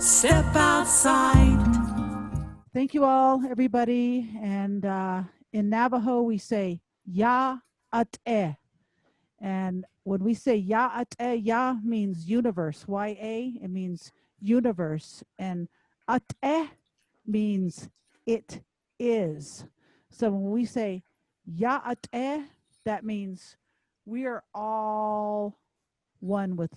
Step outside. Thank you all, everybody. And in Navajo, we say Ya Ate. And when we say Ya Ate, Ya means universe. Y-A, it means universe. And Ate means it is. So when we say Ya Ate, that means we are all one with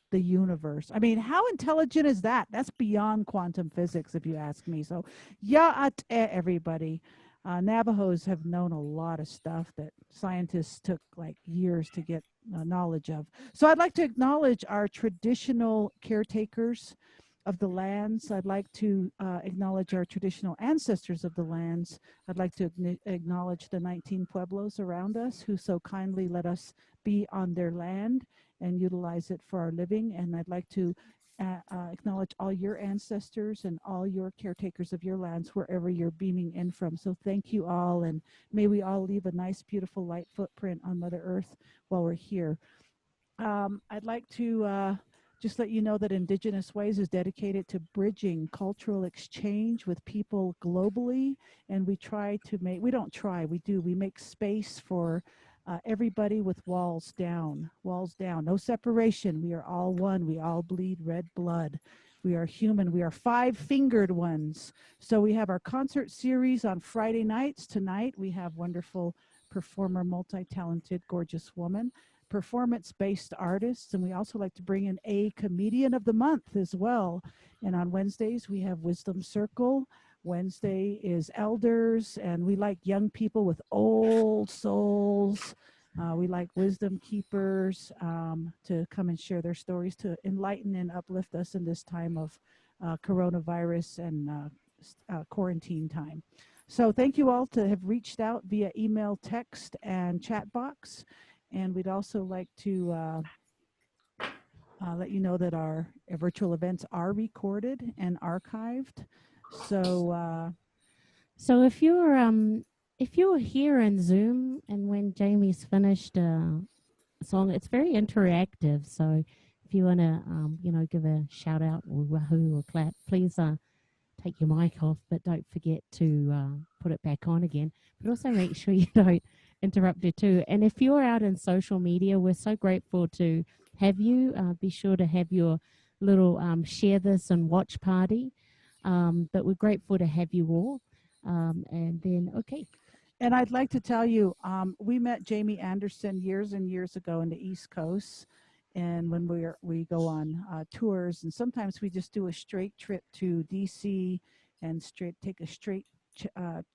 the universe. I mean, how intelligent is that? That's beyond quantum physics, if you ask me. So, ya'at everybody. Navajos have known a lot of stuff that scientists took like years to get knowledge of. So, I'd like to acknowledge our traditional caretakers of the lands. I'd like to acknowledge our traditional ancestors of the lands. I'd like to acknowledge the 19 pueblos around us who so kindly let us be on their land and utilize it for our living. And I'd like to acknowledge all your ancestors and all your caretakers of your lands wherever you're beaming in from. So thank you all, and may we all leave a nice, beautiful light footprint on Mother Earth while we're here. I'd like to just let you know that Indigenous Ways is dedicated to bridging cultural exchange with people globally. And we try to make, we don't try, we do, we make space for everybody with walls down, no separation. We are all one. We all bleed red blood. We are human. We are five-fingered ones. So we have our concert series on Friday nights. Tonight we have wonderful performer, multi-talented, gorgeous woman, performance-based artists, and we also like to bring in a comedian of the month as well. And on Wednesdays we have Wisdom Circle. Wednesday is elders, and we like young people with old souls. We like wisdom keepers to come and share their stories to enlighten and uplift us in this time of coronavirus and quarantine time. So thank you all to have reached out via email, text, and chat box. And we'd also like to let you know that our virtual events are recorded and archived. So so if you're here in Zoom and when Jamie's finished a song, it's very interactive. So if you want to, give a shout out or wahoo or clap, please take your mic off, but don't forget to put it back on again. But also make sure you don't interrupt it too. And if you're out in social media, we're so grateful to have you. Be sure to have your little share this and watch party. But we're grateful to have you all. And then, okay. And I'd like to tell you, we met Jamie Anderson years and years ago in the East Coast. And when we go on tours, and sometimes we just do a straight trip to DC and take a straight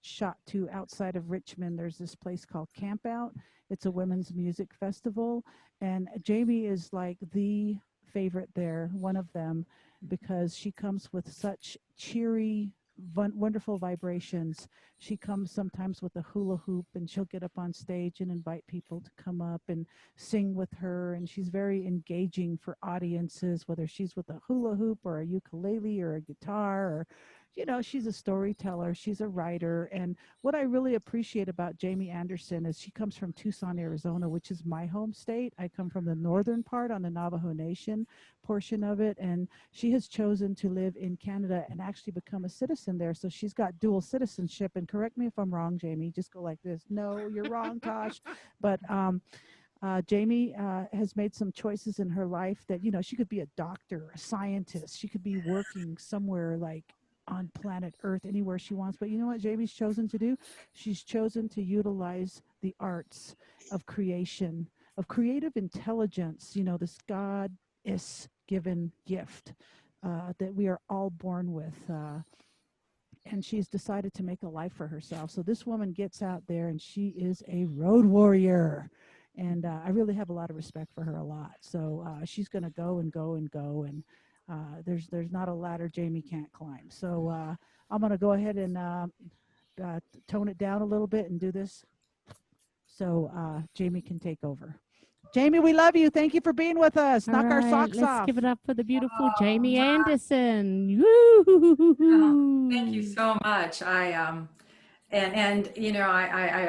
shot to outside of Richmond. There's this place called Camp Out. It's a women's music festival. And Jamie is like the favorite there, one of them, because she comes with such cheery, wonderful vibrations. She comes sometimes with a hula hoop, and she'll get up on stage and invite people to come up and sing with her. And she's very engaging for audiences, whether she's with a hula hoop or a ukulele or a guitar, or she's a storyteller, she's a writer. And what I really appreciate about Jamie Anderson is she comes from Tucson, Arizona, which is my home state. I come from the northern part on the Navajo Nation portion of it, and she has chosen to live in Canada and actually become a citizen there. So she's got dual citizenship. And correct me if I'm wrong, Jamie, just go like this. No, you're wrong, Tosh. But Jamie has made some choices in her life that, she could be a doctor, a scientist. She could be working somewhere like on planet Earth, anywhere she wants. But you know what Jamie's chosen to do? She's chosen to utilize the arts of creation, of creative intelligence, this God-is given gift that we are all born with. And she's decided to make a life for herself. So this woman gets out there and she is a road warrior. And I really have a lot of respect for her, a lot. So she's going to go and go and go. And there's not a ladder Jamie can't climb. So I'm going to go ahead and tone it down a little bit and do this so Jamie can take over. Jamie, we love you. Thank you for being with us. Knock our socks off. Let's give it up for the beautiful Jamie wow. Anderson. Oh, thank you so much. I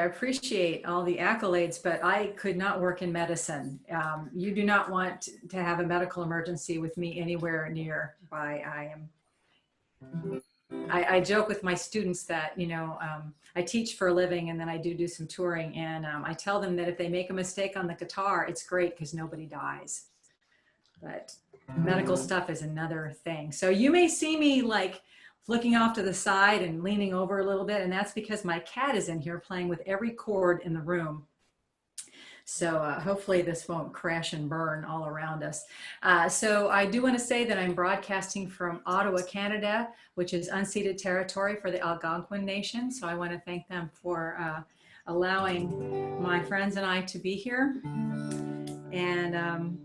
appreciate all the accolades, but I could not work in medicine. You do not want to have a medical emergency with me anywhere near. I am I joke with my students that, you know, I teach for a living and then I do some touring, and I tell them that if they make a mistake on the guitar, it's great because nobody dies. But medical stuff is another thing. So you may see me like looking off to the side and leaning over a little bit, and that's because my cat is in here playing with every chord in the room. So hopefully this won't crash and burn all around us. So I do want to say that I'm broadcasting from Ottawa, Canada, which is unceded territory for the Algonquin Nation. So I want to thank them for allowing my friends and I to be here. And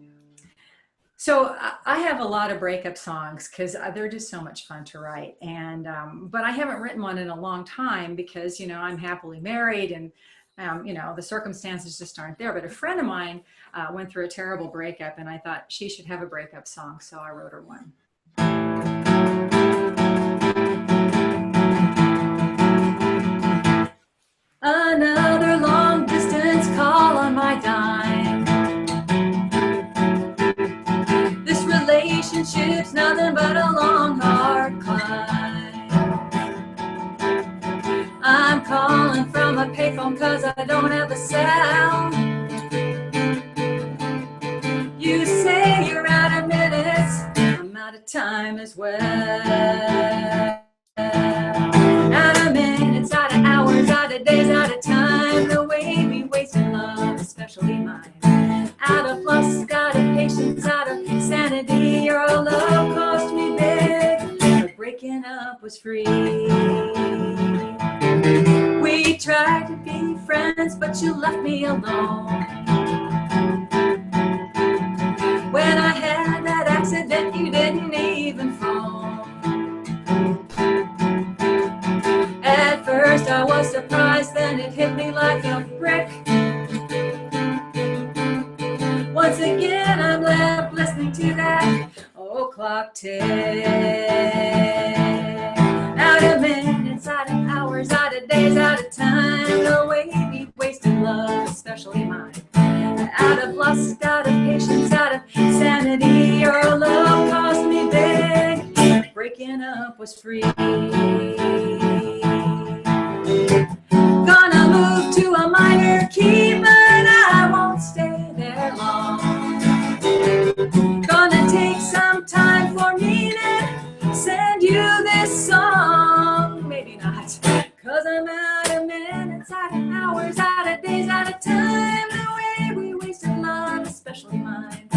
so I have a lot of breakup songs because they're just so much fun to write. And but I haven't written one in a long time because, you know, I'm happily married and you know, the circumstances just aren't there. But a friend of mine went through a terrible breakup, and I thought she should have a breakup song, so I wrote her one. Another long distance call on my dime. This relationship's nothing but a long, hard climb. I'm calling from a payphone cause I don't have a cell. You say you're out of minutes, I'm out of time as well. Out of minutes, out of hours, out of days, out of time. The way we waste love, especially mine. Out of lust, out of patience, out of sanity. Your love cost me big, but breaking up was free. We tried to be friends, but you left me alone. When I had that accident, you didn't even phone. At first I was surprised, then it hit me like a brick. Once again I'm left listening to that old clock tick. Out of minutes, out of hours, out of days, out of time. The way we wasted love, especially mine. Out of lust, out of patience, out of sanity. Your love cost me big, breaking up was free. Gonna move to a minor key, but I won't stay there long. Gonna take some time for me to send you this song. Maybe not, cause I'm out of minutes, out of hours, out of days, out of time. The way we wasted love, especially mine.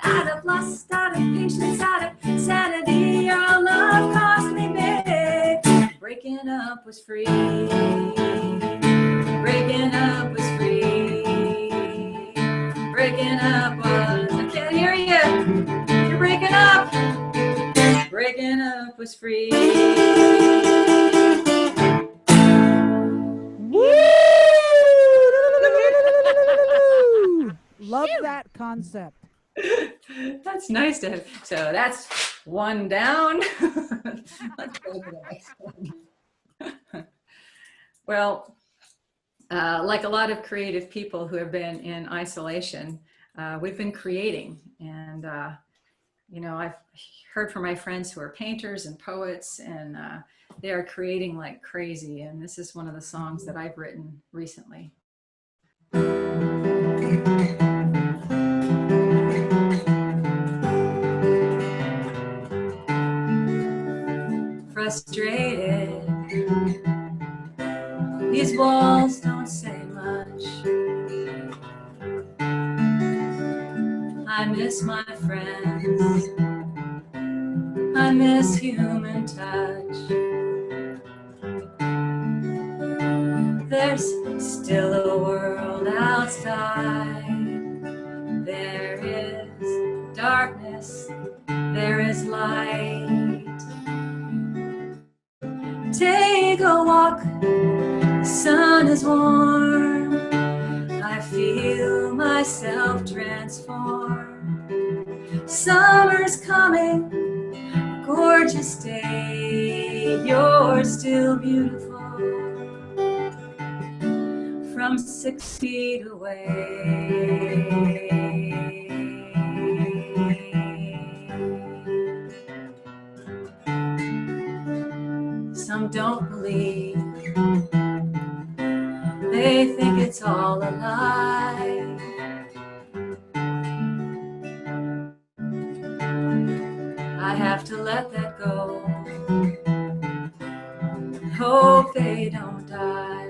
Out of lust, out of patience, out of sanity. Your love cost me big, breaking up was free. Breaking up was free. Breaking up was, I can't hear you. You're breaking up. Breaking up was free. Love that concept. That's nice to have. So that's one down. Let's go to the next one. Well, like a lot of creative people who have been in isolation, we've been creating. And, you know, I've heard from my friends who are painters and poets, and they are creating like crazy. And this is one of the songs that I've written recently. Frustrated, these walls don't say much. I miss my friends, I miss human touch. There's still a world outside. There is darkness, there is light. Take a walk, sun is warm. I feel myself transform. Summer's coming, gorgeous day. You're still beautiful from 6 feet away. all alive. I have to let that go. Hope they don't die.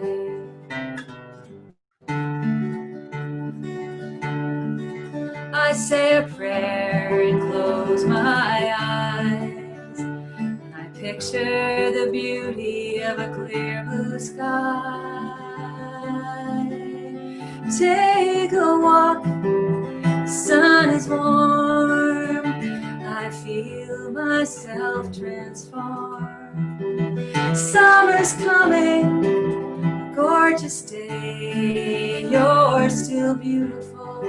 I say a prayer and close my eyes. I picture the beauty of a clear blue sky. Take a walk, the sun is warm. I feel myself transform. Summer's coming, gorgeous day. You're still beautiful,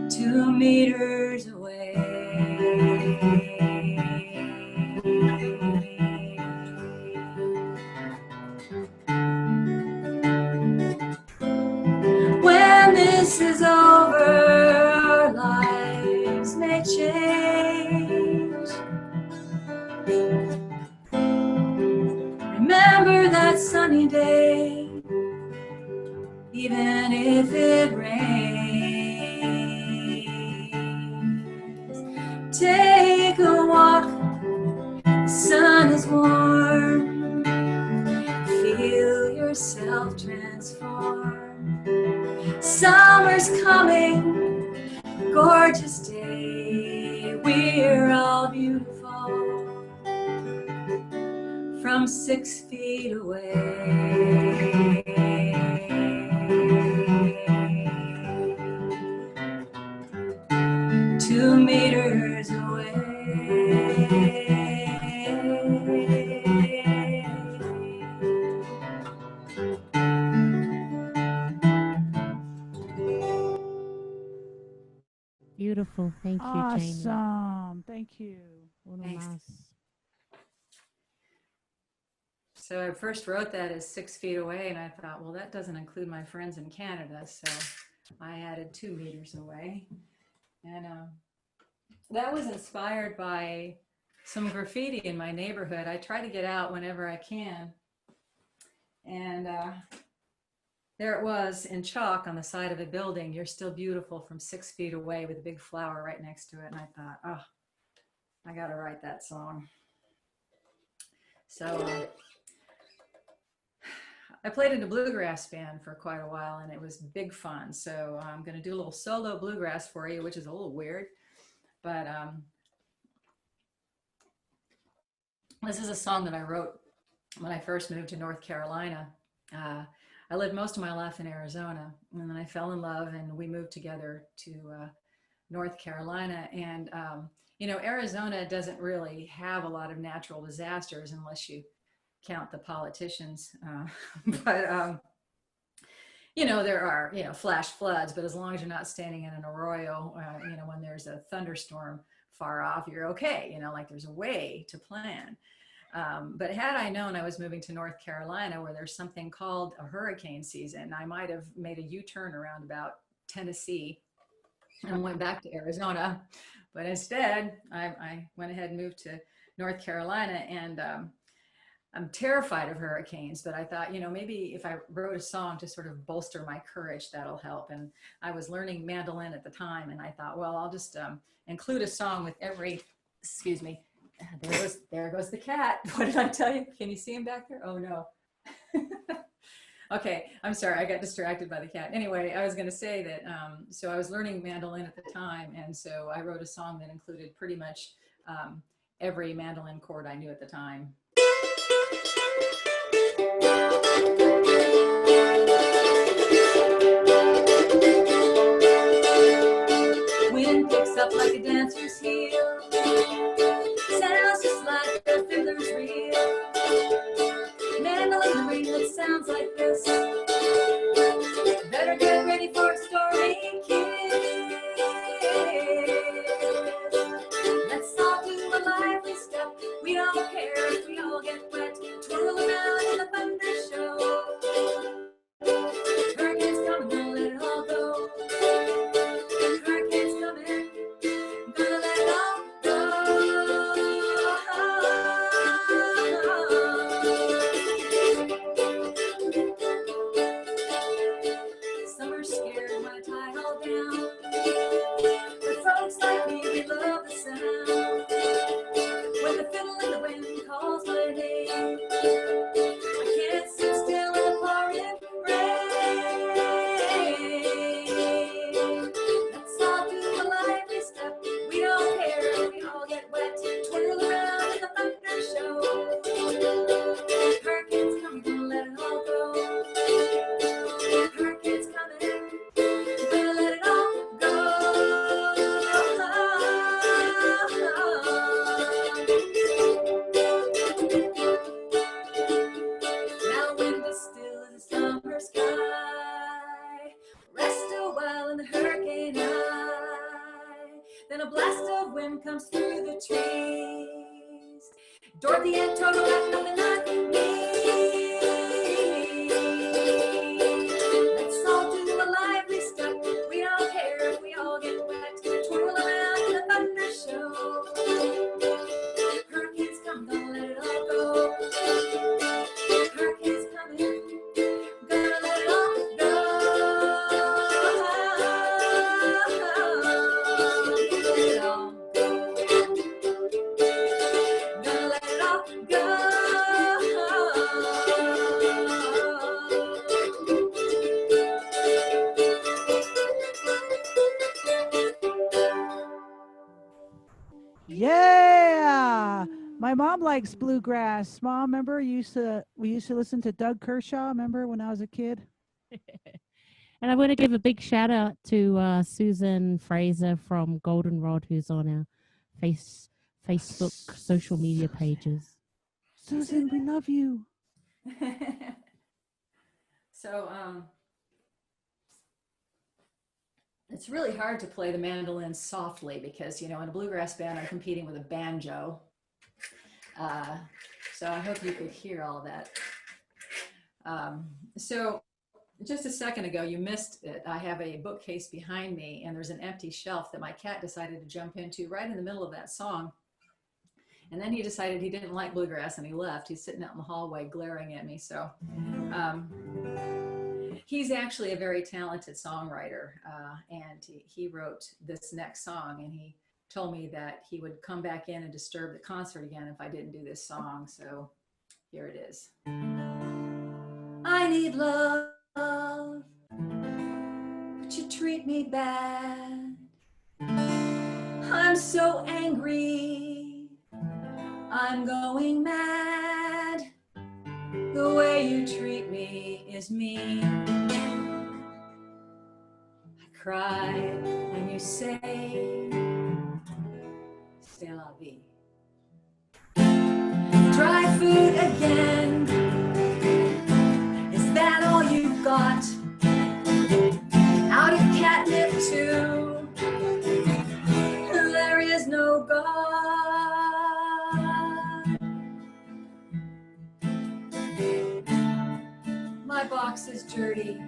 2 meters away. When this is over, our lives may change. Remember that sunny day, even if it rains. Take a walk, the sun is warm. Feel yourself transform. Summer's coming, gorgeous day. We're all beautiful from 6 feet away. 2 meters away. Beautiful. Thank you, Jamie. Awesome. Thank you. Uno Thanks. más. So I first wrote that as 6 feet away, and I thought, well, that doesn't include my friends in Canada, so I added 2 meters away. And that was inspired by some graffiti in my neighborhood. I try to get out whenever I can. And there it was in chalk on the side of a building. You're still beautiful from 6 feet away, with a big flower right next to it. And I thought, oh, I got to write that song. So I played in a bluegrass band for quite a while, and it was big fun. So I'm going to do a little solo bluegrass for you, which is a little weird. But this is a song that I wrote when I first moved to North Carolina. I lived most of my life in Arizona, and then I fell in love, and we moved together to North Carolina. And, you know, Arizona doesn't really have a lot of natural disasters unless you count the politicians. But, you know, there are, you know, flash floods, but as long as you're not standing in an arroyo, you know, when there's a thunderstorm far off, you're okay. You know, like there's a way to plan. But had I known I was moving to North Carolina, where there's something called a hurricane season, I might have made a U-turn around about Tennessee and went back to Arizona. But instead, I went ahead and moved to North Carolina, and I'm terrified of hurricanes, but I thought, you know, maybe if I wrote a song to sort of bolster my courage, that'll help. And I was learning mandolin at the time, and I thought, well, I'll just include a song with every, excuse me, there goes the cat. What did I tell you? Can you see him back there? Oh no. Okay, I'm sorry, I got distracted by the cat. Anyway, I was going to say that, so I was learning mandolin at the time, and so I wrote a song that included pretty much every mandolin chord I knew at the time. Wind picks up like a dancer's heel, sounds just like the fiddler's reel. Mandolin ring that sounds like this. Better get ready for a stormy kiss. Let's all do a lively step. We don't care if we all get wet. Twirl around in the thunder show. scared when I tie it all down. But folks like me, we love the sound. When the fiddle in the wind calls my name, I can't sit still in the pouring rain. Let's all do a lively step. We don't care, we all get wet. Twirl around in the thunder show. Hurricane's coming, gonna let it all go. Hurricane's coming, gonna let it all go. Now wind is still in the summer sky. Rest a while in the hurricane eye. Then a blast of wind comes through the trees. Dorothy and Toto have nothing on me. Let's all do a lively step. We don't care if we all get wet. Twirl around in the thunder show. Hurricanes come, gonna let it all go. Hurricanes coming, gonna let it all go. Let it all go. Gonna let it all go. Yeah. My mom likes bluegrass. Mom, remember we used to listen to Doug Kershaw, remember when I was a kid? And I want to give a big shout out to Susan Fraser from Goldenrod, who's on our Facebook social media pages. Susan, we love you. So it's really hard to play the mandolin softly because, in a bluegrass band, I'm competing with a banjo. So I hope you could hear all that. So just a second ago, you missed it. I have a bookcase behind me, and there's an empty shelf that my cat decided to jump into right in the middle of that song. And then he decided he didn't like bluegrass, and he left. He's sitting out in the hallway glaring at me. So he's actually a very talented songwriter, and he wrote this next song, and he told me that he would come back in and disturb the concert again if I didn't do this song. So here it is. I need love, but you treat me bad. I'm so angry, I'm going mad. The way you treat me is mean. I cry when you say, c'est la vie. Dry food again. Is that all you got? Out of catnip too. There is no God. My box is dirty.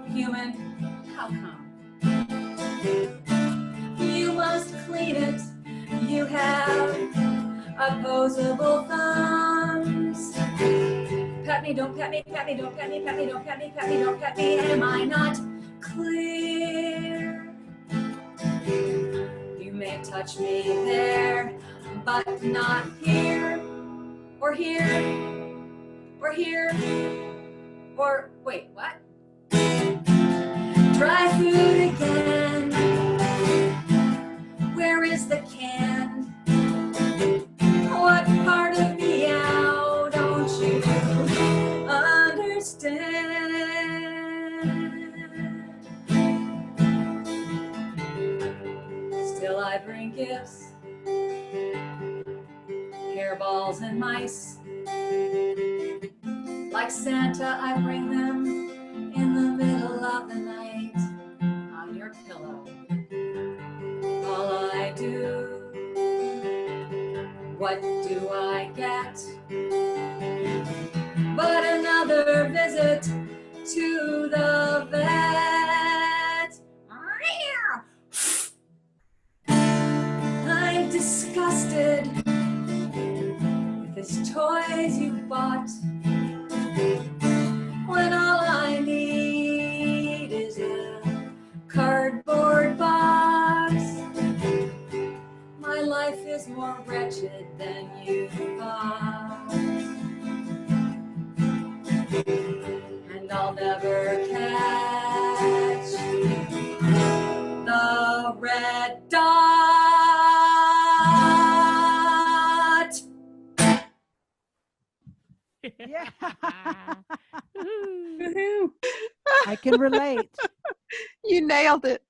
Human, how come? You must clean it. You have opposable thumbs. Pat me, don't pat me, pat me, don't pat me, pat me, don't pat me, pat me, don't pat me. Am I not clear? You may touch me there, but not here, or here, or here, or wait, what? Dry food again. Where is the can? What part of meow don't you understand? Still I bring gifts, hairballs and mice. Like Santa, I bring them in the middle of the night on your pillow. All I do, what do I get? But another visit to the vet. I'm disgusted with these toys you bought, when all I need can relate. You nailed it.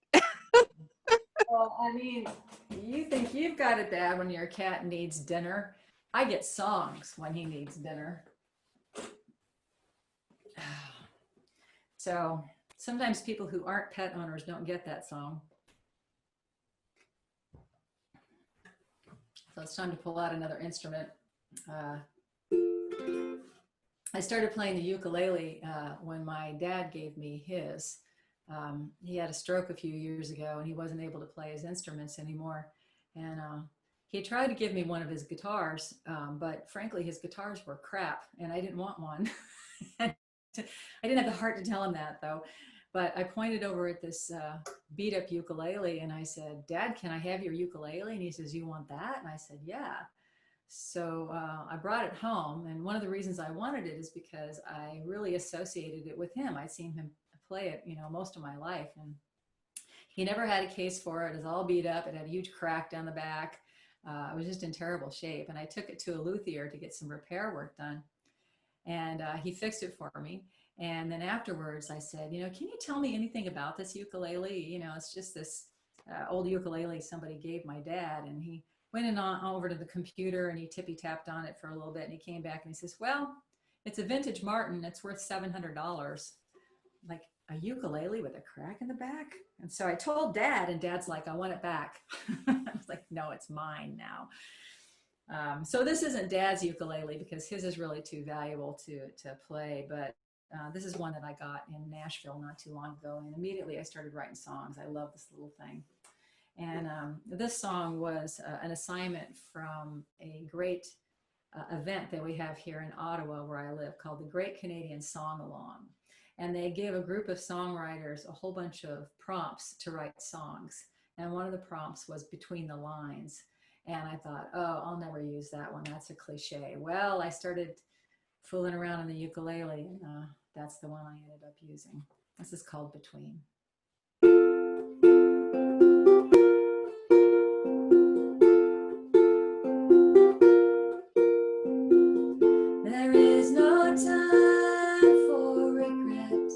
Well, I mean, you think you've got it bad when your cat needs dinner. I get songs when he needs dinner. So sometimes people who aren't pet owners don't get that song. So it's time to pull out another instrument. I started playing the ukulele when my dad gave me his. He had a stroke a few years ago and he wasn't able to play his instruments anymore. And he tried to give me one of his guitars, but frankly, his guitars were crap and I didn't want one. I didn't have the heart to tell him that though. But I pointed over at this beat up ukulele and I said, Dad, can I have your ukulele? And he says, you want that? And I said, yeah. So I brought it home. And one of the reasons I wanted it is because I really associated it with him. I'd seen him play it, you know, most of my life. And he never had a case for it. It was all beat up. It had a huge crack down the back. It was just in terrible shape. And I took it to a luthier to get some repair work done. And he fixed it for me. And then afterwards I said, you know, can you tell me anything about this ukulele? You know, it's just this old ukulele somebody gave my dad. And he went on over to the computer and he tippy tapped on it for a little bit. And he came back and he says, well, it's a vintage Martin. It's worth $700. Like, a ukulele with a crack in the back? And so I told Dad, and Dad's like, I want it back. I was like, no, it's mine now. So this isn't Dad's ukulele because his is really too valuable to play, but this is one that I got in Nashville not too long ago, and immediately I started writing songs. I love this little thing. And this song was an assignment from a great event that we have here in Ottawa where I live called the Great Canadian Song Along. And they gave a group of songwriters a whole bunch of prompts to write songs. And one of the prompts was between the lines. And I thought, oh, I'll never use that one. That's a cliche. Well, I started fooling around on the ukulele, and that's the one I ended up using. This is called Between. There is no time for regret.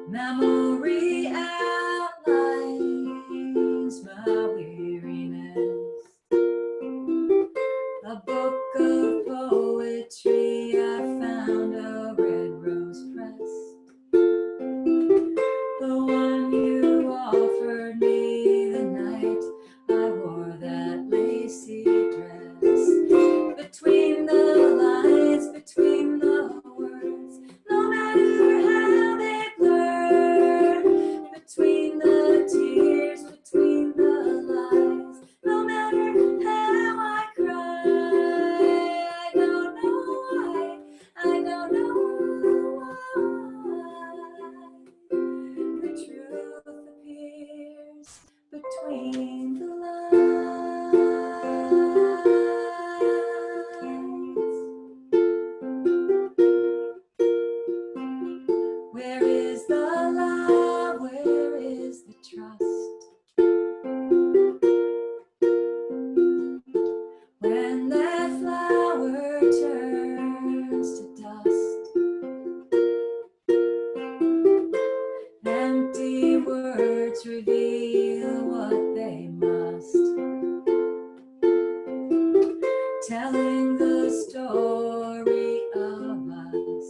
Memory outlines my weariness. A book of poetry I found a red rose press. The one you offered me the night I wore that lacy dress. Between the lines, between the words, no matter how they blur. Between the tears, between the lies, no matter how I cry. I don't know why, I don't know why. The truth appears between the lines. Where is the love? Where is the trust? When that flower turns to dust, empty words reveal what they must, telling the story of us.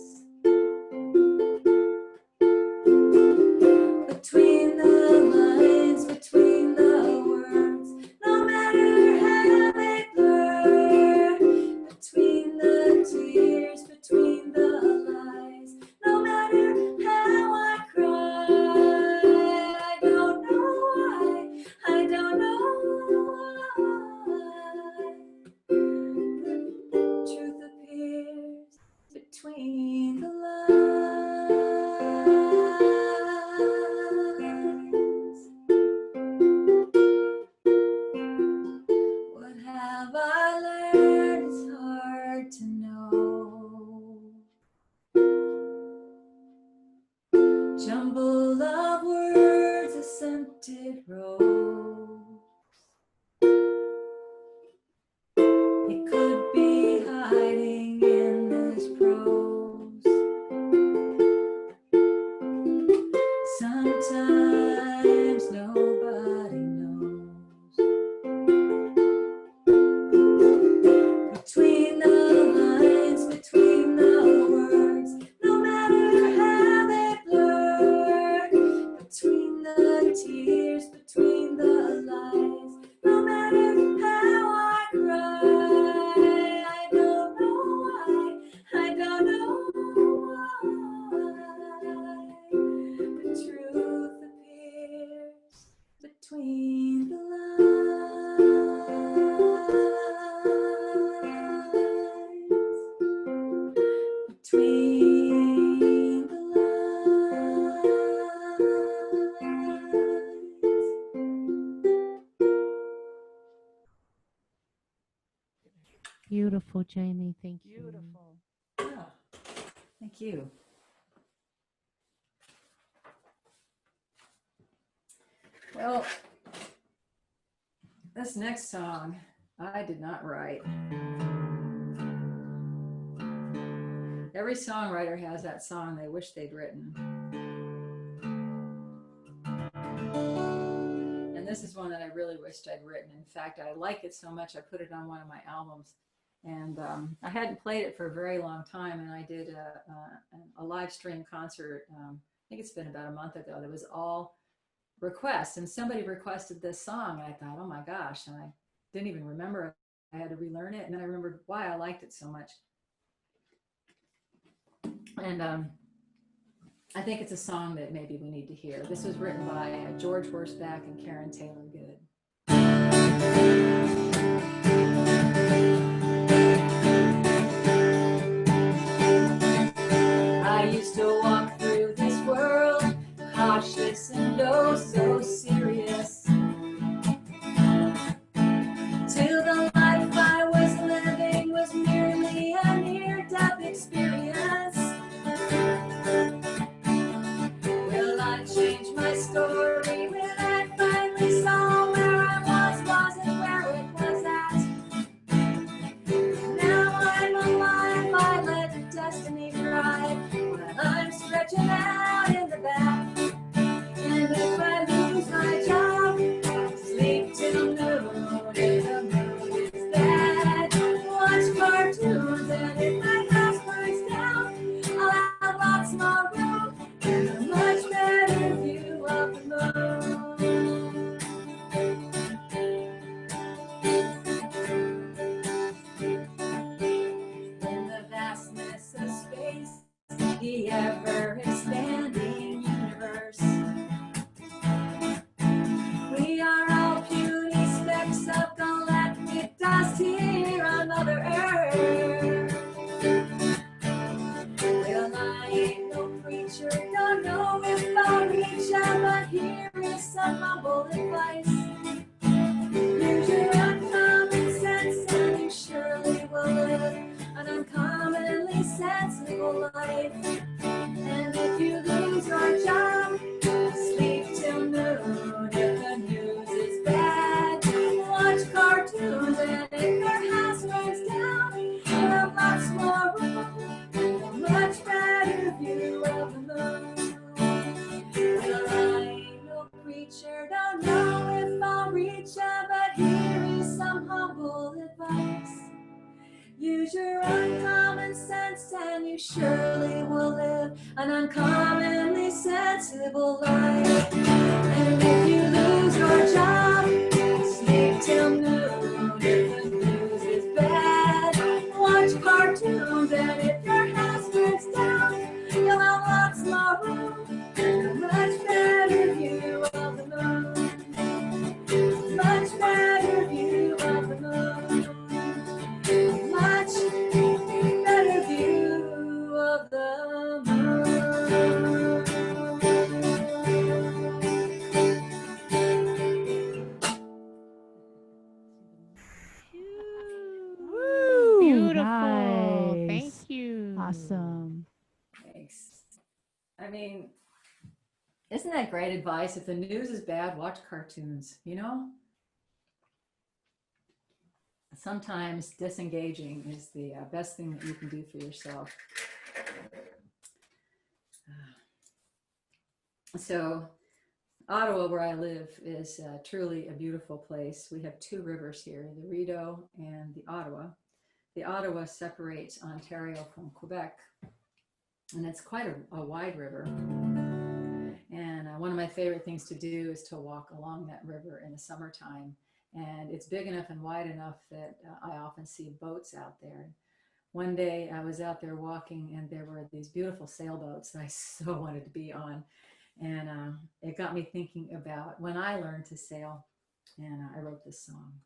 Between the lines, between the words, no matter how they blur. Between the tears, between the lies, no matter how I cry. I don't know why, I don't know why. The truth appears between the lines. What have I learned? It's hard to know. Jumble of words, a scented rose. It could be hiding in this prose. Jamie. Thank you. Beautiful. Oh, thank you. Well, this next song I did not write. Every songwriter has that song they wish they'd written. And this is one that I really wished I'd written. In fact, I like it so much I put it on one of my albums. And I hadn't played it for a very long time, and I did a live stream concert, I think it's been about a month ago, that was all requests. And somebody requested this song, and I thought, oh my gosh, and I didn't even remember. I had to relearn it, and then I remembered why I liked it so much. And I think it's a song that maybe we need to hear. This was written by George Horsback and Karen Taylor Good. I used to walk through this world, cautious and oh so serious, till the life I was living was merely a near-death experience. Will I change my story when I finally saw where I wasn't where it was at? Now I'm alive, I let destiny drive while I'm stretching out in the back. And if I lose my job, I'll sleep till noon. If the mood is bad, watch cartoons. And if my house burns down, I'll have lots more room and a much better view of the moon. In the vastness of space, the ever-expanding universe, we are all puny specks of galactic dust here on Mother Earth. Well, I ain't no preacher, don't know if I'll reach out, but here is some humble advice. Use your uncommon sense and you surely will live an uncommonly sensible life. And if you lose your job, sleep till noon. If the news is bad, watch cartoons. And if your house burns down, you'll have lots more room and a much better view of the moon. Well, I ain't no preacher, don't know if I'll reach out, but here is some humble advice. Use your uncommon sense and you surely will live an uncommonly sensible life. And if you lose your job, sleep till noon. If the news is bad, watch cartoons. And if your house burns down, you'll have lots more room and a much better view of the moon. Much better view of the moon. Much better view of the moon. Woo! Beautiful. Nice. Thank you. Awesome. Thanks. I mean, isn't that great advice? If the news is bad, watch cartoons, you know? Sometimes disengaging is the best thing that you can do for yourself. So Ottawa, where I live, is truly a beautiful place. We have two rivers here, the Rideau and the Ottawa. The Ottawa separates Ontario from Quebec, and it's quite a wide river. And one of my favorite things to do is to walk along that river in the summertime. And it's big enough and wide enough that I often see boats out there. One day I was out there walking and there were these beautiful sailboats that I so wanted to be on. And it got me thinking about when I learned to sail, and I wrote this song.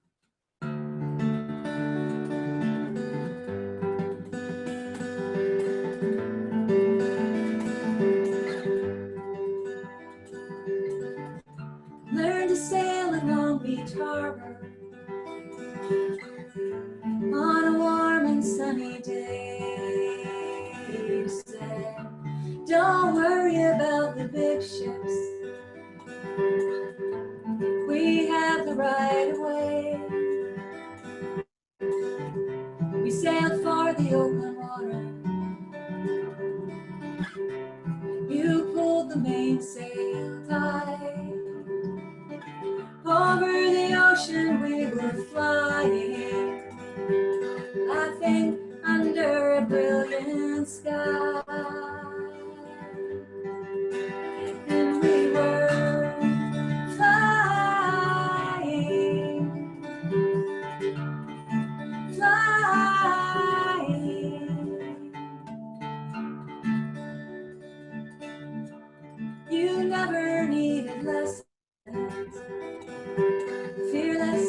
Learn to sail in Long Beach Harbor on a warm and sunny Don't worry about the big ships. We have the right of way. We sailed for the open water. You pulled the mainsail tight. Over the ocean we were flying, laughing under a brilliant sky. And we were flying, flying. You never needed lessons, fearless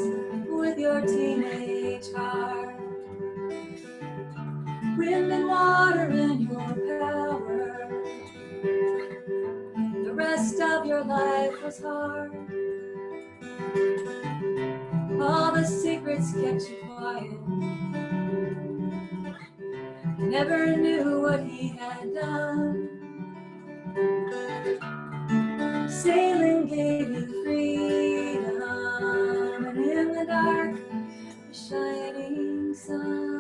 with your teenage heart. Wind and water in your power. The rest of your life was hard. All the secrets kept you quiet. You never knew what he had done. Sailing gave you freedom, and in the dark, a shining sun.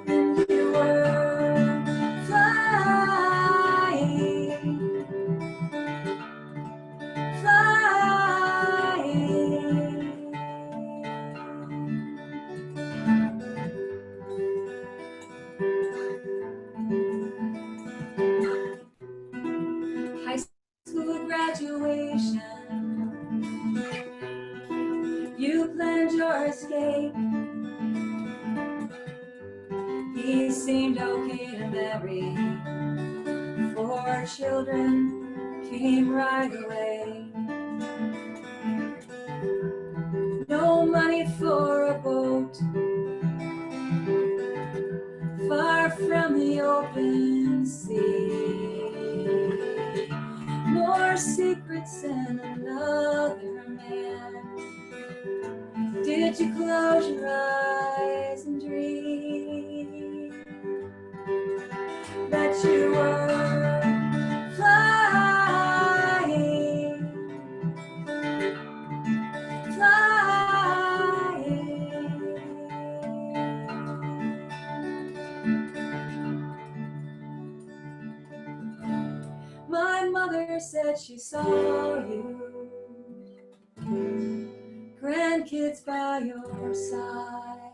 And you were flying, flying. High school graduation, you planned your escape. He seemed okay to marry. 4 children came right away. No money for a boat, far from the open sea. More secrets and another man. Did you close your eyes and dream that you were flying, flying? My mother said she saw you, grandkids by your side.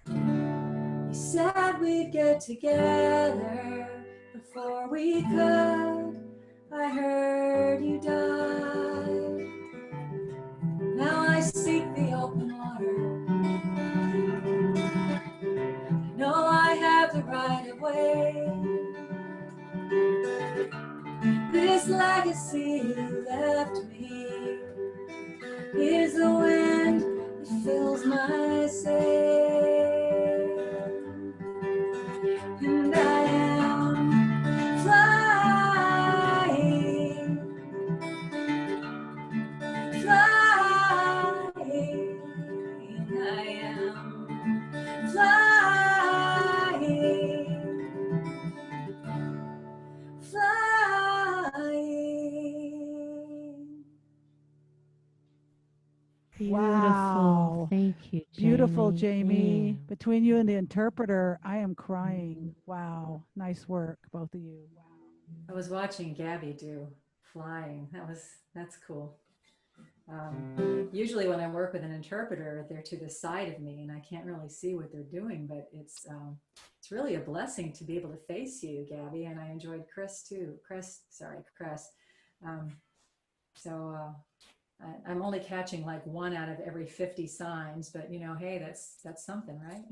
You said we'd get together before we could. I heard you died. Now I seek the open water. I know I have the right of way. This legacy you left me is the wind that fills my sail. And I am flying, flying. I am flying, flying. Beautiful. Wow. Thank you, Beautiful, Jamie. Jamie. Yeah. Between you and the interpreter, I am crying. Wow. Nice work, both of you. Wow. I was watching Gabby do flying. That's cool. Usually when I work with an interpreter, they're to the side of me and I can't really see what they're doing, but it's really a blessing to be able to face you, Gabby. And I enjoyed Chris too. Chris. I'm only catching like 1 out of every 50 signs, but you know, hey, that's something, right?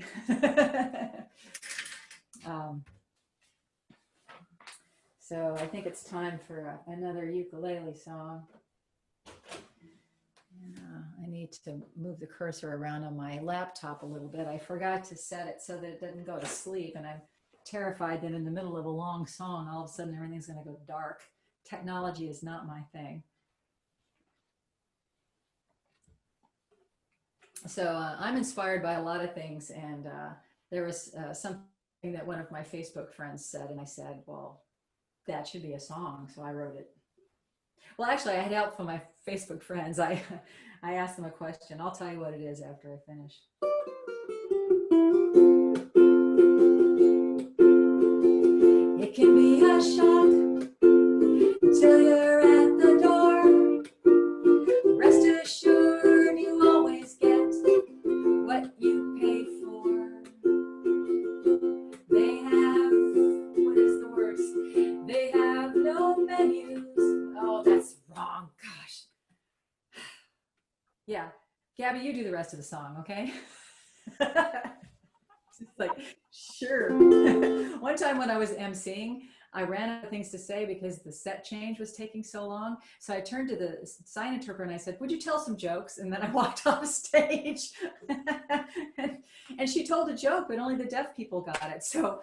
So I think it's time for another ukulele song. I need to move the cursor around on my laptop a little bit. I forgot to set it so that it doesn't go to sleep, and I'm terrified that in the middle of a long song, all of a sudden everything's going to go dark. Technology is not my thing. So I'm inspired by a lot of things, and there was something that one of my Facebook friends said, and I said, well, that should be a song. So I wrote it. Well, actually, I had help from my Facebook friends. I asked them a question. I'll tell you what it is after I finish. It can be a shock until you're at the door. Rest assured you always get what you pay for. They have, what is the worst? They have no menus. Oh, that's wrong. Gosh. Yeah. Gabby, you do the rest of the song, okay? It's like, sure. One time when I was emceeing, I ran out of things to say because the set change was taking so long. So I turned to the sign interpreter and I said, would you tell some jokes? And then I walked off stage. and she told a joke, but only the deaf people got it. So,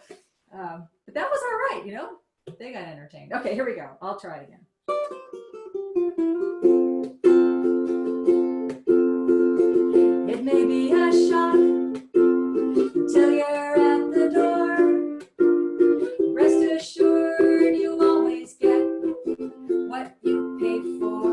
but that was all right, you know? They got entertained. Okay, here we go. I'll try it again. It may be a shock until you're at the door. Rest assured you always get what you paid for.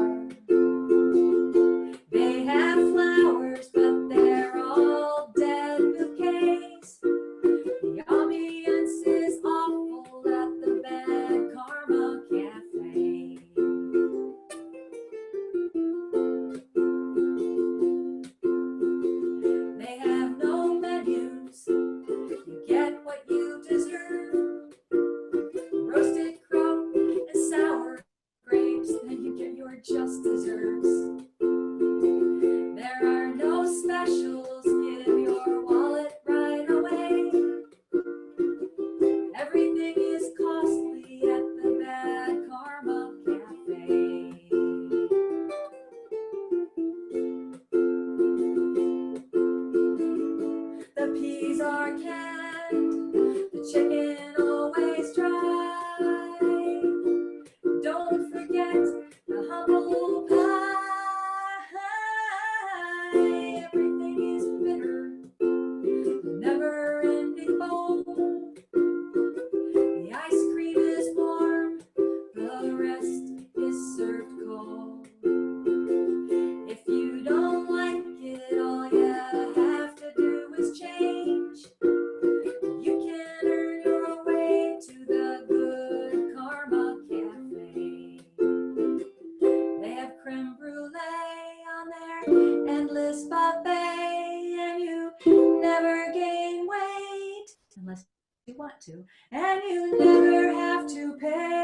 They have flowers, but they're all dead bouquets. The ambience is awful at the Bad Karma Cafe. They have no menus. You get what you deserve. Roasted crow and sour grapes, then you get your just desserts. There are no specials. Give your wallet right away. Everything is costly at the Bad Karma Cafe. The peas are canned, the chicken always dry. Don't forget the humble pie. Everything is bitter, never ending bowl. The ice cream is warm, the rest is served cold. If you don't like it, all you have to do is change. You can earn your way to the Good Karma Cafe. They have creme brulee on their endless buffet, and you never gain weight unless you want to, and you never have to pay.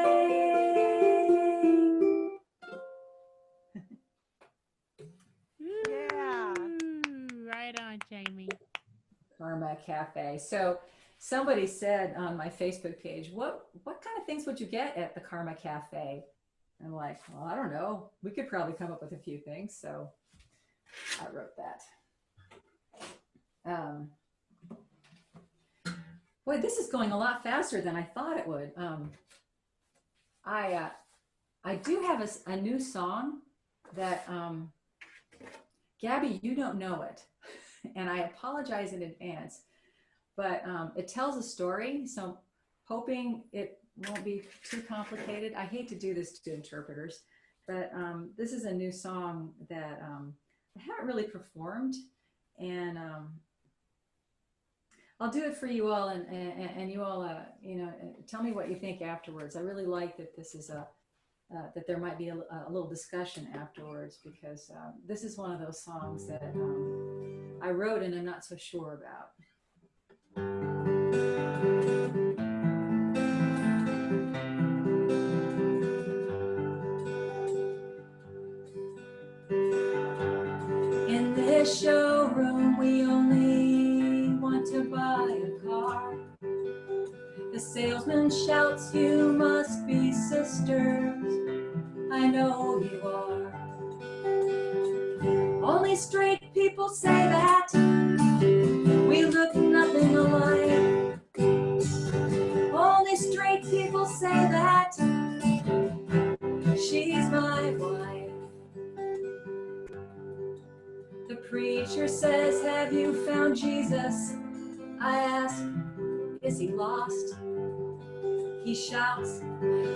Yeah. Ooh, right on, Jamie. Karma Cafe. So somebody said on my Facebook page, what kind of things would you get at the Karma Cafe? I'm like, well, I don't know. We could probably come up with a few things. So I wrote that. Boy, this is going a lot faster than I thought it would. I do have a new song that, Gabby, you don't know it. And I apologize in advance, but it tells a story. So hoping it won't be too complicated. I hate to do this to interpreters, but this is a new song that I haven't really performed, and I'll do it for you all, and you all, you know, tell me what you think afterwards. I really like that this is that there might be a little discussion afterwards, because this is one of those songs that I wrote and I'm not so sure about. In this showroom, we only want to buy a car. The salesman shouts, you must be sisters. I know you are. Only straight people say that. We look nothing alike. Only straight people say that. She's my wife. The preacher says, have you found Jesus? I ask, is Is he lost? He shouts,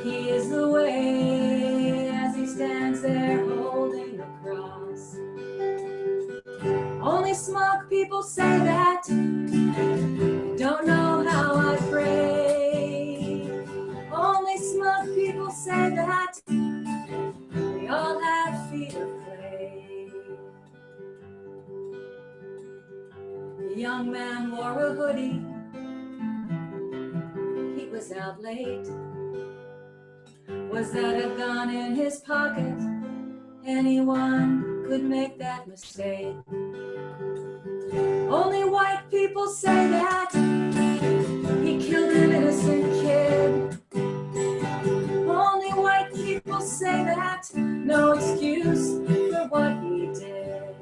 he is the way, as he stands there holding the cross. Only smug people say that, don't know how I pray. Only smug people say that, we all have feet of clay. The young man wore a hoodie, he was out late. Was that a gun in his pocket? Anyone could make that mistake. Only white people say that he killed an innocent kid. Only white people say that, no excuse for what he did.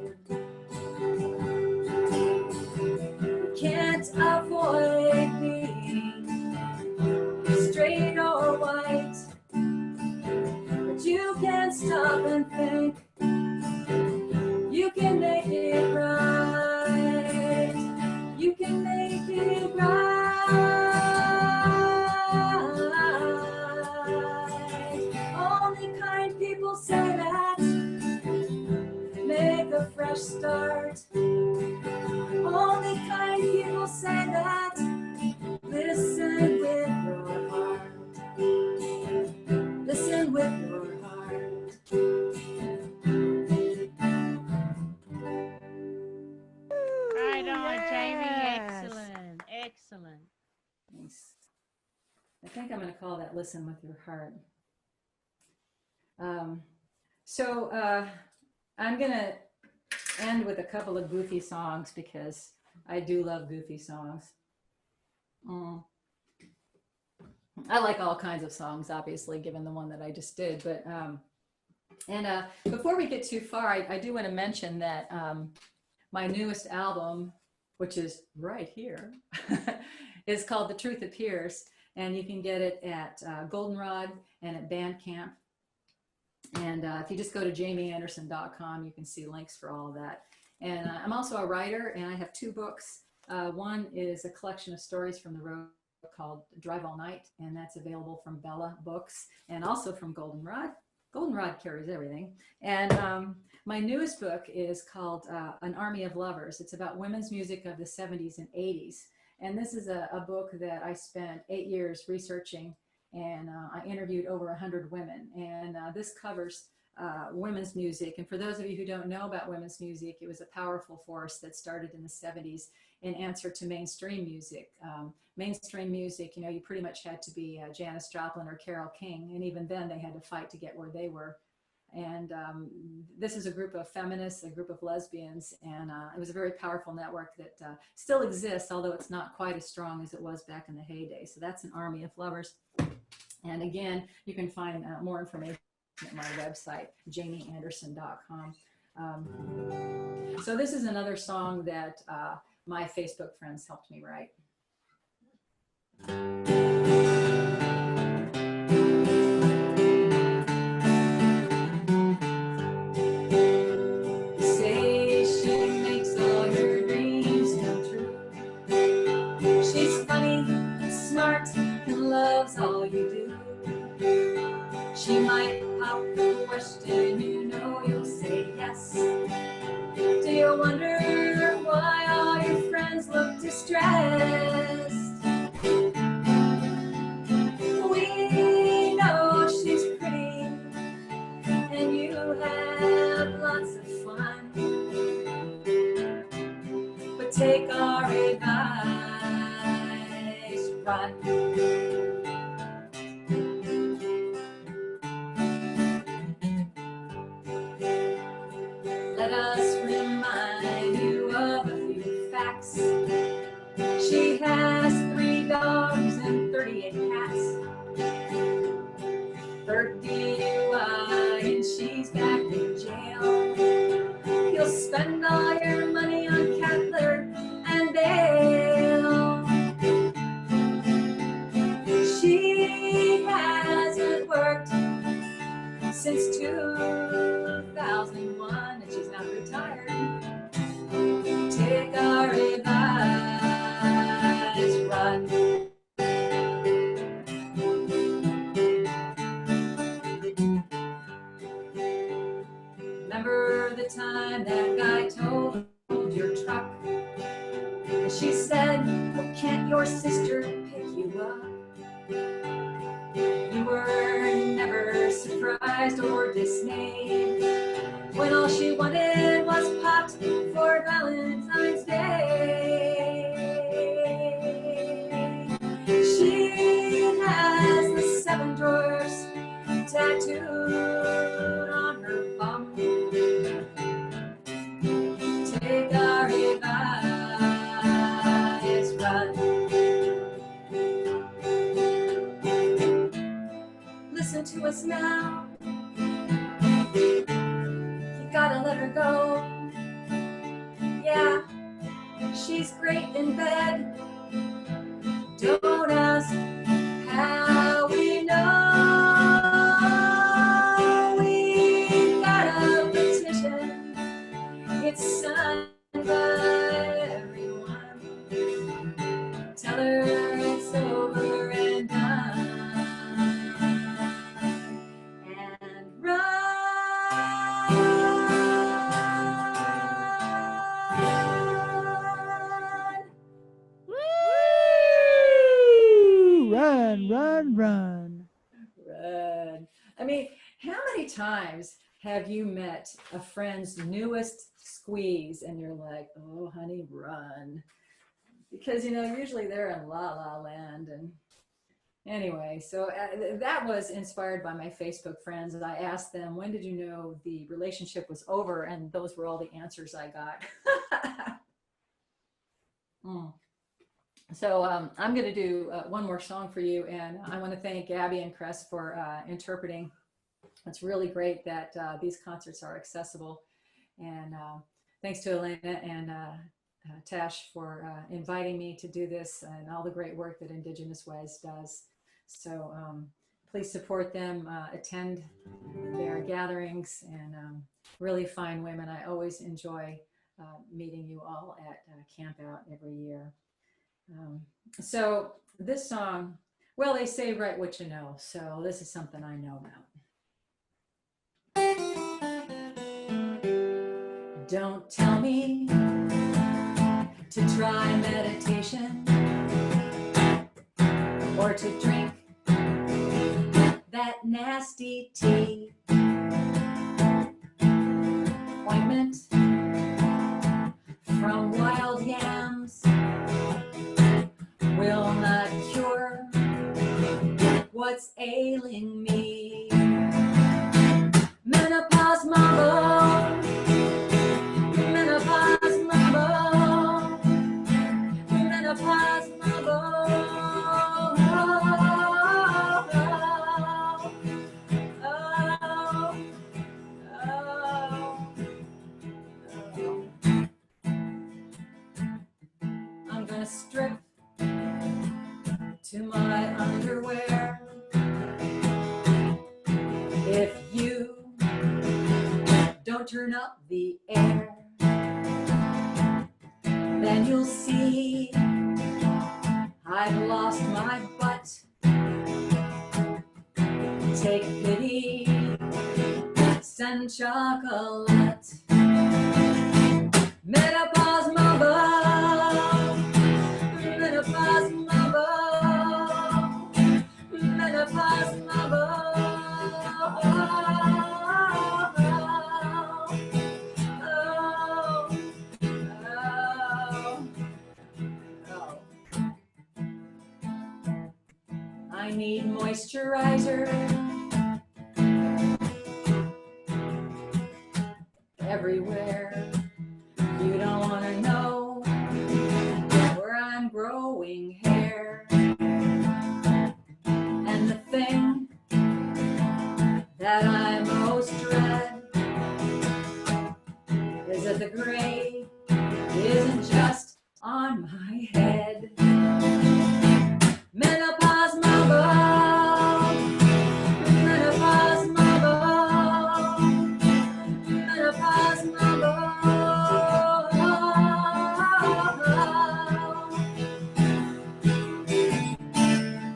Can't avoid being straight or white, but you can't stop and think you can make it right. You can make it right. Only kind people say that, make a fresh start. Only kind people say that, listen with your heart. Listen with your heart. Right on, Jamie. Yes. Excellent. Excellent. Thanks. I think I'm going to call that Listen with Your Heart. I'm going to end with a couple of goofy songs because I do love goofy songs. I like all kinds of songs, obviously, given the one that I just did. But before we get too far, I do want to mention that my newest album, which is right here, is called The Truth Appears, and you can get it at Goldenrod and at Bandcamp. And if you just go to jamieanderson.com, you can see links for all of that. And I'm also a writer, and I have two books. One is a collection of stories from the road called Drive All Night, and that's available from Bella Books and also from Goldenrod. Goldenrod carries everything. And my newest book is called An Army of Lovers. It's about women's music of the 70s and 80s. And this is a book that I spent 8 years researching, and I interviewed over 100 women. And this covers women's music. And for those of you who don't know about women's music, it was a powerful force that started in the 70s in answer to mainstream music. Mainstream music, you pretty much had to be Janis Joplin or Carole King. And even then they had to fight to get where they were. And this is a group of feminists, a group of lesbians, and it was a very powerful network that still exists, although it's not quite as strong as it was back in the heyday. So that's An Army of Lovers. And again, you can find more information at my website, jamieanderson.com. So this is another song that my Facebook friends helped me write. Say she makes all your dreams come true. She's funny, smart, and loves all you do. She might pop the question, you'll say yes. Do you wonder why all your friends look distressed? We know she's pretty, and you have lots of fun. But take our advice, run. Let us remind you of a few facts. She has 3 dogs and 38 cats, 30 DUI, and she's back in jail. You'll spend all your money on cat litter and bail. She hasn't worked since 2001, and she's not retired. Take our advice, run. You were never surprised or dismayed when all she wanted was pot for Valentine's Day. She has the 7 dwarfs tattooed on her bum. Take our advice, run. Listen to us now. You gotta let her go. Yeah, she's great in bed. Don't ask how we know. We got a petition. It's signed by everyone. Tell her it's over and done. And run. Woo! Run, run, run. Run. I mean, how many times have you met a friend's newest squeeze and you're like, oh, honey, run? Because, you know, usually they're in la la land. And anyway, so that was inspired by my Facebook friends. And I asked them, when did you know the relationship was over? And those were all the answers I got. So I'm going to do one more song for you. And I want to thank Gabby and Cress for interpreting. It's really great that these concerts are accessible. And thanks to Elena and Tash for inviting me to do this and all the great work that IndigenousWays does. So please support them, attend their gatherings, and really fine women. I always enjoy meeting you all at Camp Out every year. So this song, well, they say write what you know. So this is something I know about. Don't tell me to try meditation or to drink that nasty tea. Ointment from wild yams will not cure what's ailing me. Menopause mambo, menopause mambo, menopause mambo. I'm gonna strip to my underwear. If you don't turn up the air, then you'll see I've lost my butt. Take pity, send chocolate. Menopause mambo, menopause mambo, menopause mambo. I need moisturizer everywhere. You don't want to know where I'm growing hair. And the thing that I most dread is that the gray isn't just on my head. Menopause mambo, menopause mambo, menopause mambo.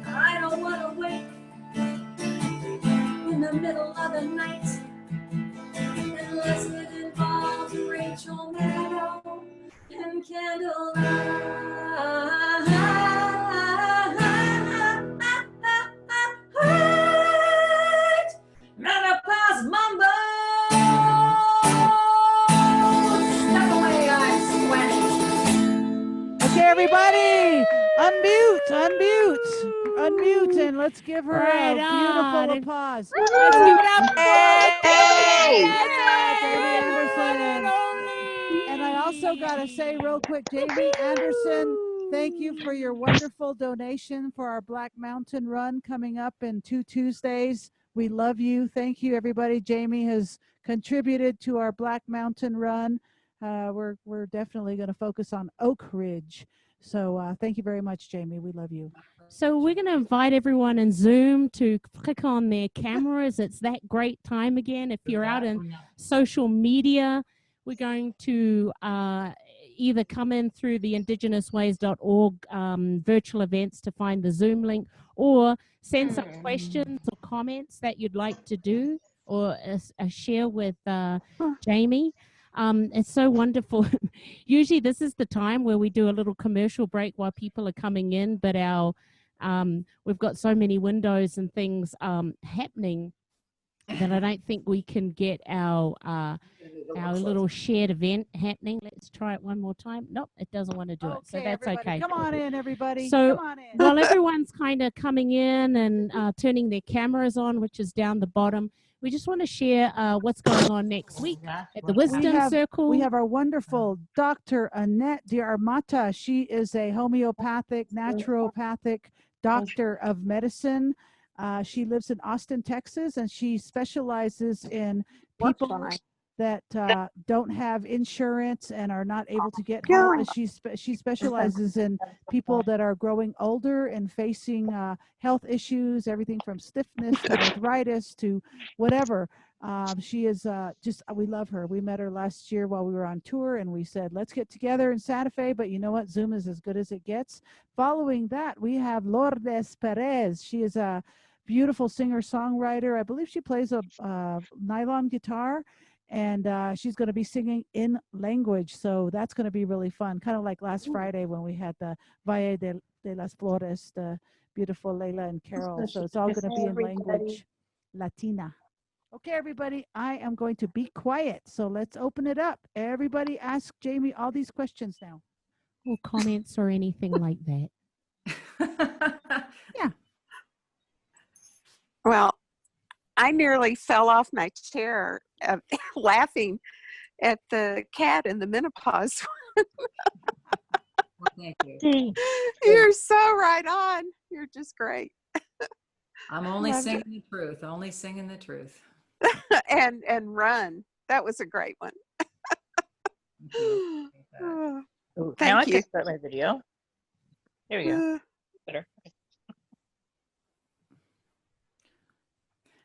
I don't want to wake in the middle of the night unless it involves Rachel Maddow and candlelight. unmute and let's give her Right a on. beautiful applause. Let's give it up for Hey! Jamie Anderson, Anderson. one and only. And I also got to say real quick, Jamie Anderson, thank you for your wonderful donation for our Black Mountain Run coming up in 2 Tuesdays. We love you. Thank you, everybody. Jamie has contributed to our Black Mountain Run. We're definitely going to focus on Oak Ridge. So thank you very much, Jamie. We love you. So we're going to invite everyone in Zoom to click on their cameras. It's that great time again. If you're out in social media, we're going to either come in through the IndigenousWays.org virtual events to find the Zoom link, or send some questions or comments that you'd like to do or share with Jamie. It's so wonderful. Usually this is the time where we do a little commercial break while people are coming in, but we've got so many windows and things happening that I don't think we can get our little shared event happening. Let's try it one more time. Nope, it doesn't want to do it. So that's everybody. okay. Come on in, everybody. So Come on in. while everyone's kind of coming in and turning their cameras on, which is down the bottom, we just want to share what's going on next week at the Wisdom Circle. We have our wonderful Dr. Annette Diarmata. She is a homeopathic, naturopathic doctor of medicine. She lives in Austin, Texas, and she specializes in people that don't have insurance and are not able to get help. And she specializes in people that are growing older and facing health issues, everything from stiffness to arthritis to whatever. She is we love her. We met her last year while we were on tour, and we said, let's get together in Santa Fe, but you know what? Zoom is as good as it gets. Following that, we have Lourdes Perez. She is a beautiful singer-songwriter. I believe she plays a nylon guitar, and she's going to be singing in language. So that's going to be really fun, kind of like last Friday when we had the Valle de las Flores, the beautiful Layla and Carol. So it's all going to be in language, Latina. Okay, everybody, I am going to be quiet. So let's open it up. Everybody ask Jamie all these questions now. Or comments or anything like that. Yeah. Well, I nearly fell off my chair laughing at the cat in the menopause. Well, thank you. You're so right on. You're just great. I'm only singing the truth. Only singing the truth. and run. That was a great one. Ooh, Thank now I you. can start my video. There we go. Better.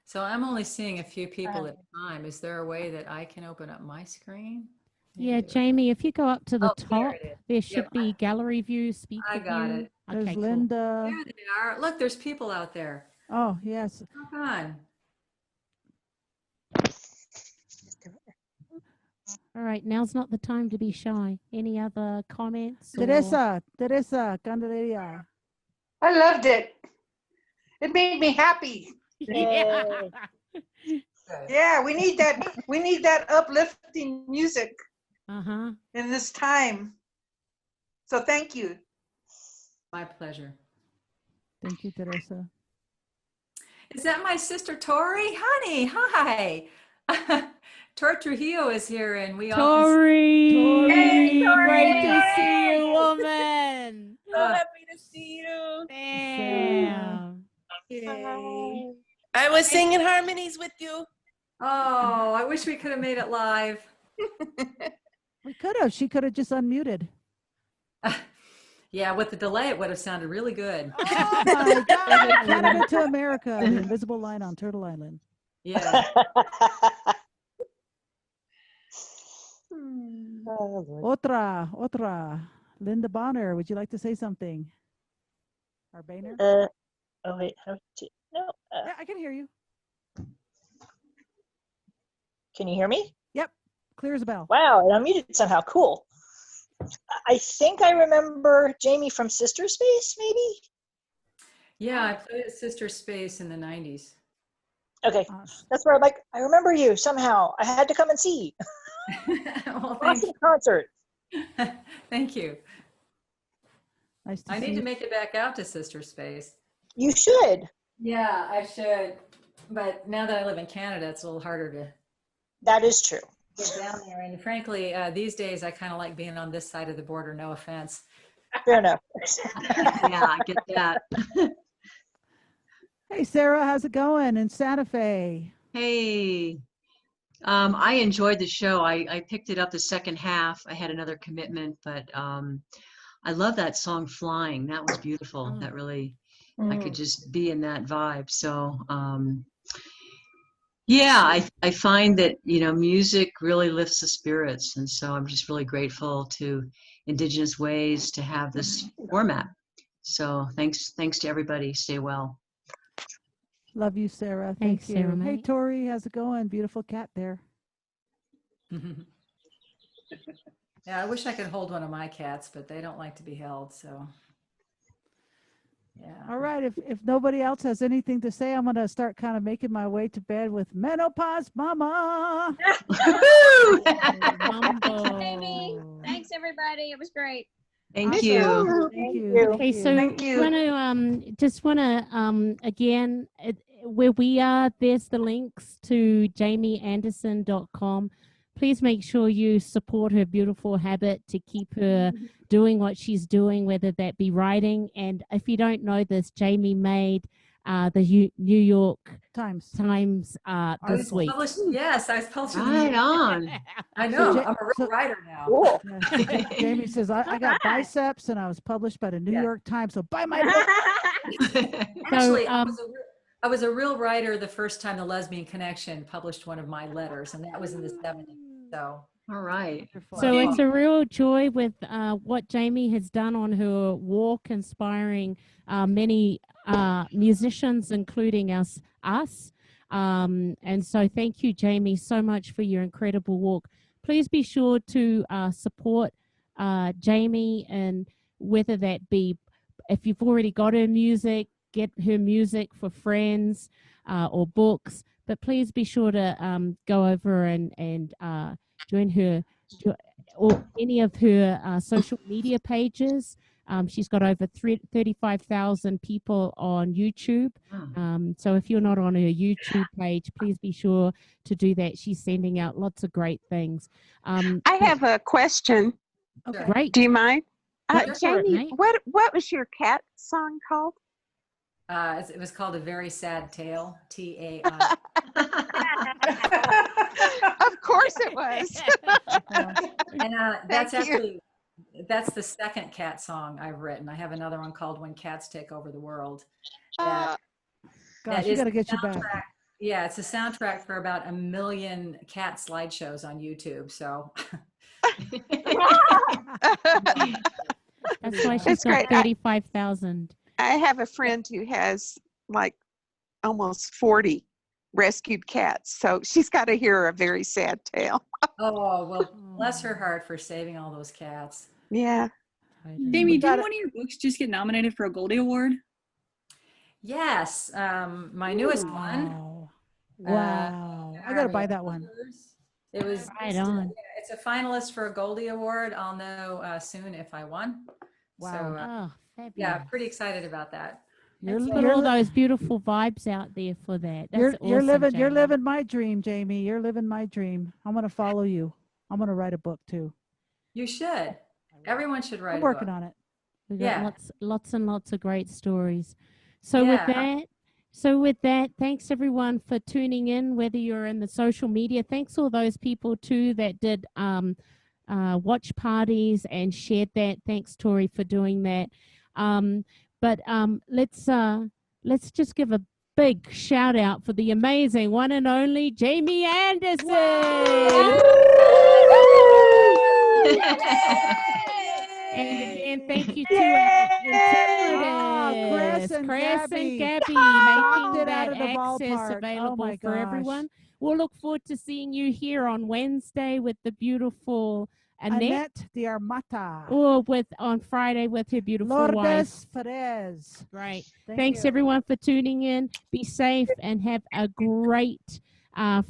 So I'm only seeing a few people at a time. Is there a way that I can open up my screen? Yeah, Jamie, if you go up to the Oh, there top, it is. there should Yep. be gallery view, speaker I got view. it. There's Okay, cool. Linda. There they are. Look, there's people out there. Oh, yes. Come on. All right, now's not the time to be shy. Any other comments? Teresa Candelaria. I loved it. It made me happy. Yeah. Yeah, we need that. We need that uplifting music Uh-huh. in this time. So thank you. My pleasure. Thank you, Teresa. Is that my sister Tori? Honey, hi. Tori Trujillo is here, and we Tori, Hey, Tori. great to see you, woman. So happy to see you. Damn. Yay. I was singing harmonies with you. Oh, I wish we could have made it live. We could have. She could have just unmuted. Yeah, with the delay, it would have sounded really good. Oh my God! Canada to America, the invisible line on Turtle Island. Yeah. Oh, Lord. Otra. Linda Bonner, would you like to say something? Or Boehner? Oh wait, how to, no. Yeah, I can hear you. Can you hear me? Yep, clear as a bell. Wow, it unmuted somehow. Cool. I think I remember Jamie from Sister Space, maybe? Yeah, I played at Sister Space in the 90s. Okay, that's where I remember you somehow. I had to come and see. Well, Awesome concert. thank you. Nice to I see need you. to make it back out to Sister Space. You should. Yeah, I should. But now that I live in Canada, it's a little harder to That is true. get down there. And frankly, these days I kind of like being on this side of the border. No offense. Fair enough. Yeah, I get that. Hey, Sarah, how's it going in Santa Fe? Hey, I enjoyed the show. I picked it up the second half. I had another commitment, but I love that song Flying. That was beautiful. That really, I could just be in that vibe. So yeah, I find that, you know, music really lifts the spirits. And so I'm just really grateful to Indigenous Ways to have this format. So thanks to everybody. Stay well. Love you, Sarah. Thanks, Thank you. Sarah, Hey, mate. Tori, how's it going? Beautiful cat there. Yeah, I wish I could hold one of my cats, but they don't like to be held. So, yeah. All right. If nobody else has anything to say, I'm going to start kind of making my way to bed with Menopause Mama. Amy, thanks everybody. It was great. Thank you. Thank you. Okay, so Thank you. want to again, where we are, there's the links to jamieanderson.com. Please make sure you support her beautiful habit to keep her doing what she's doing, whether that be writing. And if you don't know this, Jamie made the New York Times. this week. Yes, I was published. Right on. I know. So I'm a real writer now. Cool. Yeah. Jamie says, I got biceps and I was published by the New York Times. So buy my book. Actually, So, I was a real writer the first time the Lesbian Connection published one of my letters, and that was in the 70s. So, All right. So it's a real joy with what Jamie has done on her walk, inspiring many musicians, including us. And so thank you, Jamie, so much for your incredible walk. Please be sure to support Jamie, and whether that be, if you've already got her music, get her music for friends or books. But please be sure to go over and join her or any of her social media pages. She's got over 35,000 people on YouTube. So if you're not on her YouTube page, please be sure to do that. She's sending out lots of great things. I have a question. Okay. Great. Do you mind? Go for it, Jamie, mate. what was your cat song called? it was called A Very Sad Tale, T-A-I. Of course it was. And that's Thank you. actually, that's the second cat song I've written. I have another one called When Cats Take Over the World. That Gosh, you is got to the get you soundtrack. back. Yeah, it's a soundtrack for about 1 million cat slideshows on YouTube. So That's why she's That's got great. 35,000. I have a friend who has like almost 40 rescued cats. So she's got to hear a very sad tale. oh, well, bless her heart for saving all those cats. Yeah. Jamie, didn't one of your books just get nominated for a Goldie Award? Yes, my newest one. Wow. Wow. I got to buy that one. It was Right on. It's a finalist for a Goldie Award. I'll know soon if I won. Wow. So, Oh, fabulous. yeah, pretty excited about that. Put all those beautiful vibes out there for that. That's You're awesome, living you're Jamie. living my dream, Jamie. You're living my dream. I'm gonna follow you. I'm gonna write a book too. You should. Everyone should write I'm a working book. on it. We've got Yeah. lots and lots of great stories. So Yeah. with that, thanks everyone for tuning in, whether you're in the social media. Thanks all those people too that did watch parties and shared that. Thanks, Tori, for doing that. But let's just give a big shout out for the amazing one and only Jamie Anderson. And thank you to our interpreters, Chris and Gabby, Knocked making it out that of the access ballpark. Oh available my for gosh. everyone. We'll look forward to seeing you here on Wednesday with the beautiful Annette, Annette de Armata. or on Friday with her beautiful wife. Lourdes Perez. Great. Thank Thanks you. everyone for tuning in. Be safe and have a great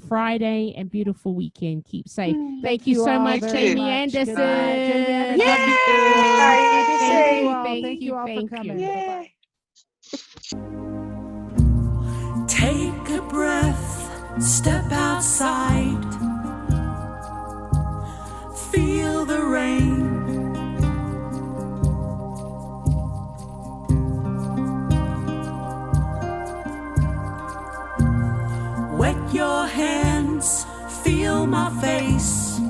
Friday and beautiful weekend. Keep safe. Thank you so all much, very Jamie much. Anderson. Good night, Jamie Anderson. Love you. Thank you all. Thank Thank you all for thank coming. you. Bye-bye. Take a breath, step outside, feel the rain. Wet your hands, feel my face.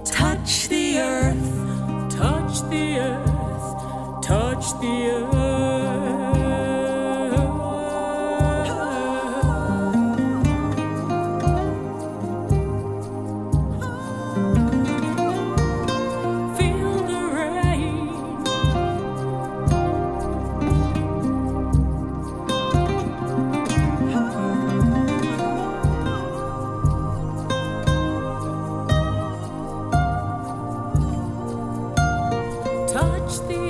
Touch the earth, touch the earth, touch the earth. Feel the rain. Touch the